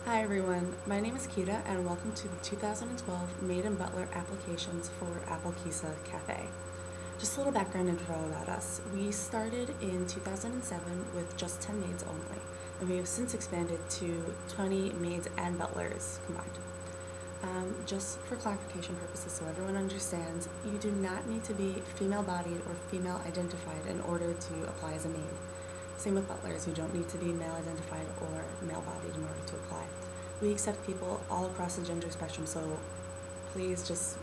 Hi everyone, my name is Kida and welcome to the 2012 Maid and Butler applications for Apple Kissa Cafe. Just a little background info about us. We started in 2007 with just 10 maids only, and we have since expanded to 20 maids and butlers combined. Just for clarification purposes, so everyone understands, you do not need to be female-bodied or female-identified in order to apply as a maid. Same with butlers, you don't need to be male-identified or male-bodied in order to apply. We accept people all across the gender spectrum, so please just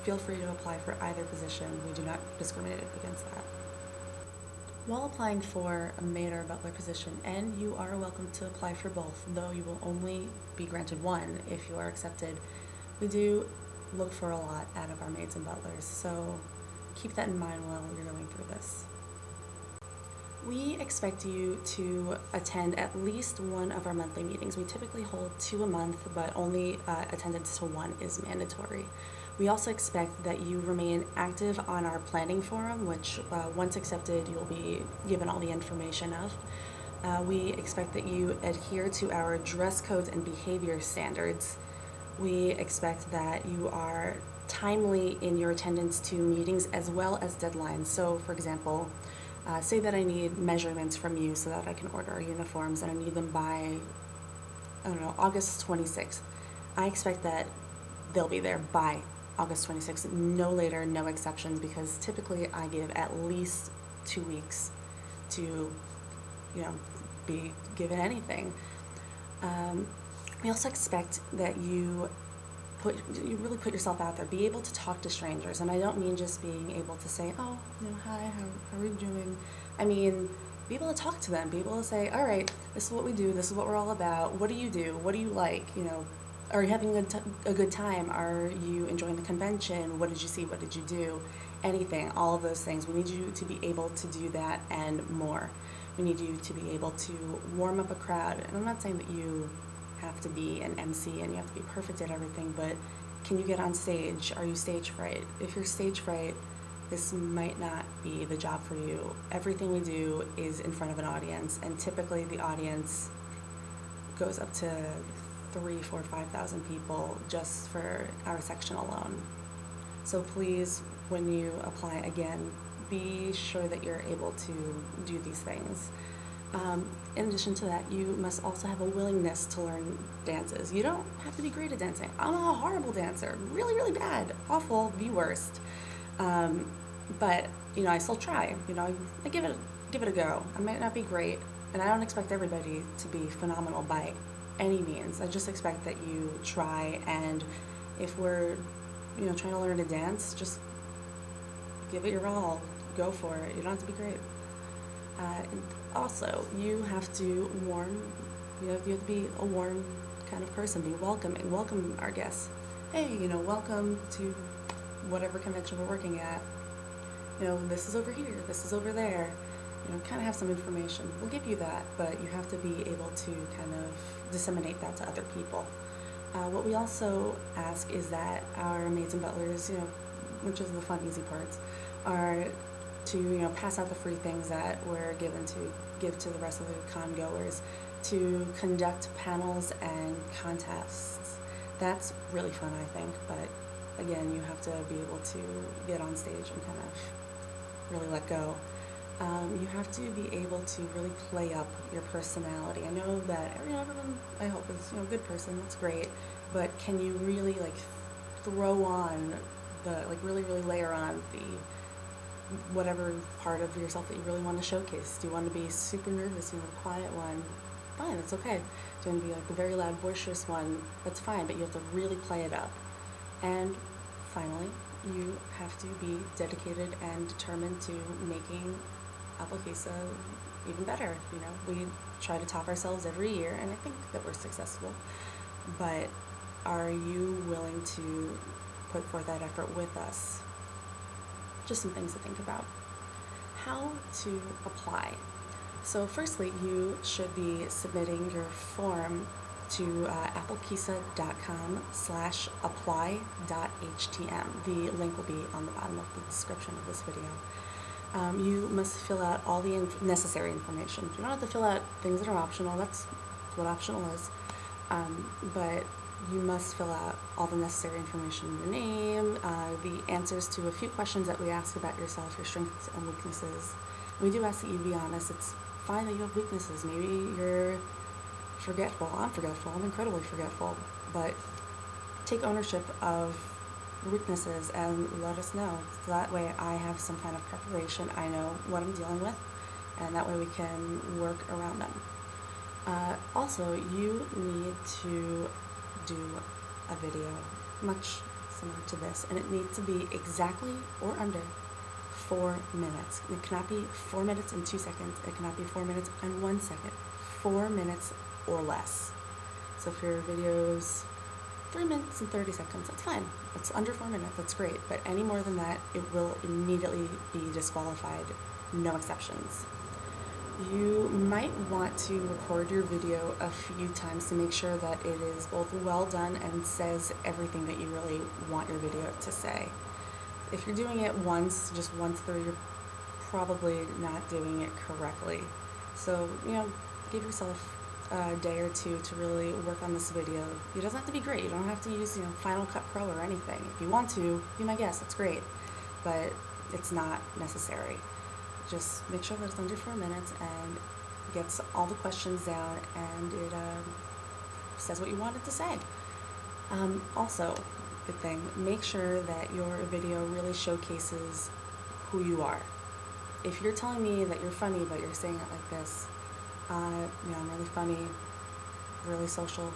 feel free to apply for either position. We do not discriminate against that. While applying for a maid or butler position, and you are welcome to apply for both, though you will only be granted one if you are accepted, we do look for a lot out of our maids and butlers, so keep that in mind while you're going through this. We expect you to attend at least one of our monthly meetings. We typically hold 2 a month, but only attendance to one is mandatory. We also expect that you remain active on our planning forum, which once accepted, you'll be given all the information of. We expect that you adhere to our dress codes and behavior standards. We expect that you are timely in your attendance to meetings as well as deadlines. So, for example, say that I need measurements from you so that I can order our uniforms and I need them by, I don't know, August 26th. I expect that they'll be there by August 26th, no later, no exceptions, because typically I give at least 2 weeks to, be given anything. We also expect that you really put yourself out there. Be able to talk to strangers, and I don't mean just being able to say, "Oh, hi, how are you doing?" I mean, be able to talk to them. Be able to say, "All right, this is what we do. This is what we're all about. What do you do? What do you like? Are you having a good time? Are you enjoying the convention? What did you see? What did you do? Anything, all of those things. We need you to be able to do that and more. We need you to be able to warm up a crowd. And I'm not saying that you have to be an MC and you have to be perfect at everything, but can you get on stage? Are you stage fright? If you're stage fright, this might not be the job for you. Everything we do is in front of an audience, and typically the audience goes up to 3, 4, 5,000 people just for our section alone. So please, when you apply again, be sure that you're able to do these things. In addition to that, you must also have a willingness to learn dances. You don't have to be great at dancing. I'm a horrible dancer, really, really bad, awful, the worst. But I still try. I give it a go. I might not be great, and I don't expect everybody to be phenomenal by any means. I just expect that you try, and if we're trying to learn to dance, just give it your all. Go for it. You don't have to be great. Also, you have to you have to be a warm kind of person, be welcoming, welcome our guests. Hey, welcome to whatever convention we're working at. This is over here, this is over there. Kind of have some information. We'll give you that, but you have to be able to kind of disseminate that to other people. What we also ask is that our maids and butlers, which is the fun, easy parts, are to pass out the free things that we're given to give to the rest of the con goers, to conduct panels and contests. That's really fun, I think, but again, you have to be able to get on stage and kind of really let go. You have to be able to really play up your personality. I know that everyone, I hope, is a good person. That's great, but can you really throw on really layer on the whatever part of yourself that you really want to showcase? Do you want to be super nervous, the quiet one? Fine, it's okay. Do you want to be the very loud, boisterous one? That's fine, but you have to really play it up. And finally, you have to be dedicated and determined to making Apple Kissa even better. We try to top ourselves every year, and I think that we're successful. But are you willing to put forth that effort with us? Just some things to think about. How to apply. So firstly, you should be submitting your form to appleKissa.com/apply.htm. The link will be on the bottom of the description of this video. You must fill out all the necessary information. You don't have to fill out things that are optional. That's what optional is. But you must fill out all the necessary information, your name, the answers to a few questions that we ask about yourself, your strengths and weaknesses. We do ask that you be honest. It's fine that you have weaknesses. Maybe you're forgetful. I'm forgetful. I'm incredibly forgetful. But take ownership of your weaknesses and let us know. So that way I have some kind of preparation. I know what I'm dealing with, and that way we can work around them. Also, you need to do a video much similar to this, and it needs to be exactly or under 4 minutes. It cannot be 4 minutes and 2 seconds. It cannot be 4 minutes and 1 second. 4 minutes or less. So if your video's 3 minutes and 30 seconds, that's fine. It's under 4 minutes, that's great. But any more than that, it will immediately be disqualified. No exceptions. You might want to record your video a few times to make sure that it is both well done and says everything that you really want your video to say. If you're doing it once, just once through, you're probably not doing it correctly. So, give yourself a day or two to really work on this video. It doesn't have to be great. You don't have to use, Final Cut Pro or anything. If you want to, be my guest, that's great. But it's not necessary. Just make sure that it's under 4 minutes and gets all the questions down, and it says what you want it to say. Also, good thing, make sure that your video really showcases who you are. If you're telling me that you're funny, but you're saying it like this, I'm really funny, really social,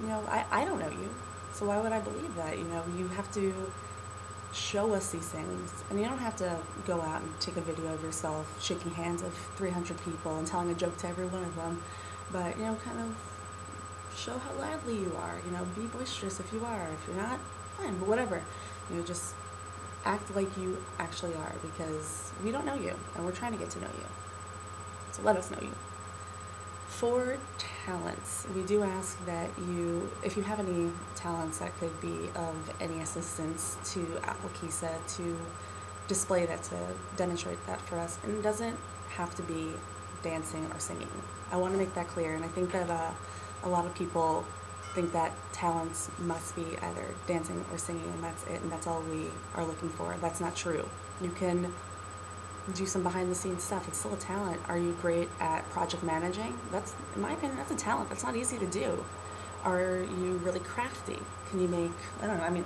I don't know you, so why would I believe that? You have to show us these things, and you don't have to go out and take a video of yourself shaking hands of 300 people and telling a joke to every one of them, but kind of show how lively you are. Be boisterous if you are. If you're not, fine, but whatever. Just act like you actually are, because we don't know you and we're trying to get to know you, so let us know you. For talents, we do ask that if you have any talents that could be of any assistance to Apple Kissa, to display that, to demonstrate that for us. And it doesn't have to be dancing or singing. I want to make that clear, and I think that a lot of people think that talents must be either dancing or singing, and that's it, and that's all we are looking for. That's not true. You can do some behind the scenes stuff. It's still a talent. Are you great at project managing? That's, in my opinion, that's a talent. That's not easy to do. Are you really crafty? Can you make, I don't know,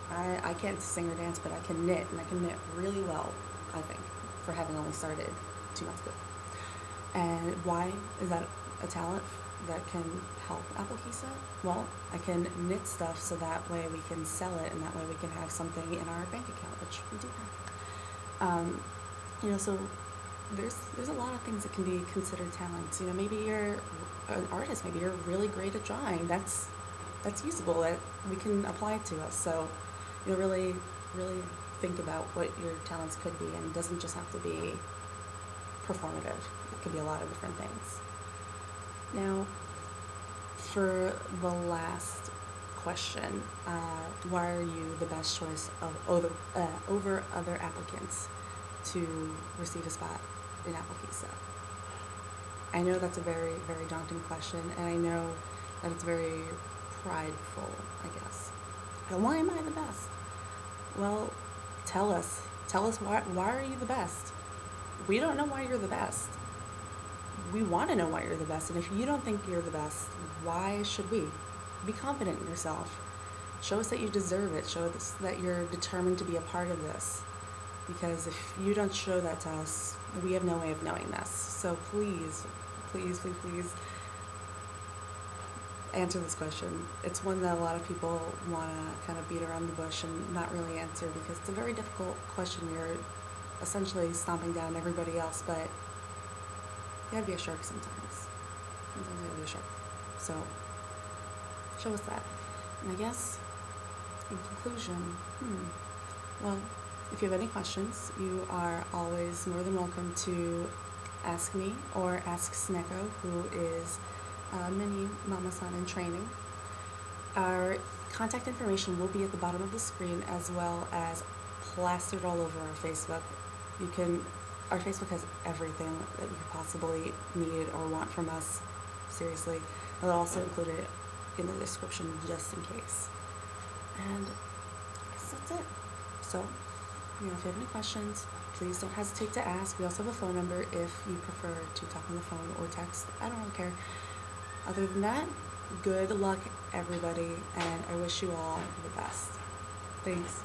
I can't sing or dance, but I can knit, and I can knit really well, I think, for having only started 2 months ago. And why is that a talent that can help Apple Kissa? Well, I can knit stuff so that way we can sell it, and that way we can have something in our bank account, which we do have. So there's a lot of things that can be considered talents. Maybe you're an artist, maybe you're really great at drawing. That's usable, that we can apply it to us. So, really, really think about what your talents could be, and it doesn't just have to be performative. It could be a lot of different things. Now, for the last question, why are you the best choice of over other applicants to receive a spot in Apple Kissa? I know that's a very, very daunting question, and I know that it's very prideful, I guess. And why am I the best? Well, tell us why are you the best? We don't know why you're the best. We want to know why you're the best, and if you don't think you're the best, why should we? Be confident in yourself. Show us that you deserve it. Show us that you're determined to be a part of this. Because if you don't show that to us, we have no way of knowing this. So please, please, please, please answer this question. It's one that a lot of people want to kind of beat around the bush and not really answer, because it's a very difficult question. You're essentially stomping down everybody else, but you gotta be a shark sometimes. Sometimes you gotta be a shark. So show us that. And I guess, in conclusion, well, if you have any questions, you are always more than welcome to ask me or ask Sneko, who is a mini mama-san in training. Our contact information will be at the bottom of the screen, as well as plastered all over our Facebook. Our Facebook has everything that you could possibly need or want from us. seriously. I'll also include it in the description just in case. And I guess that's it. So, if you have any questions, please don't hesitate to ask. We also have a phone number if you prefer to talk on the phone or text. I don't really care. Other than that, good luck, everybody, and I wish you all the best. Thanks.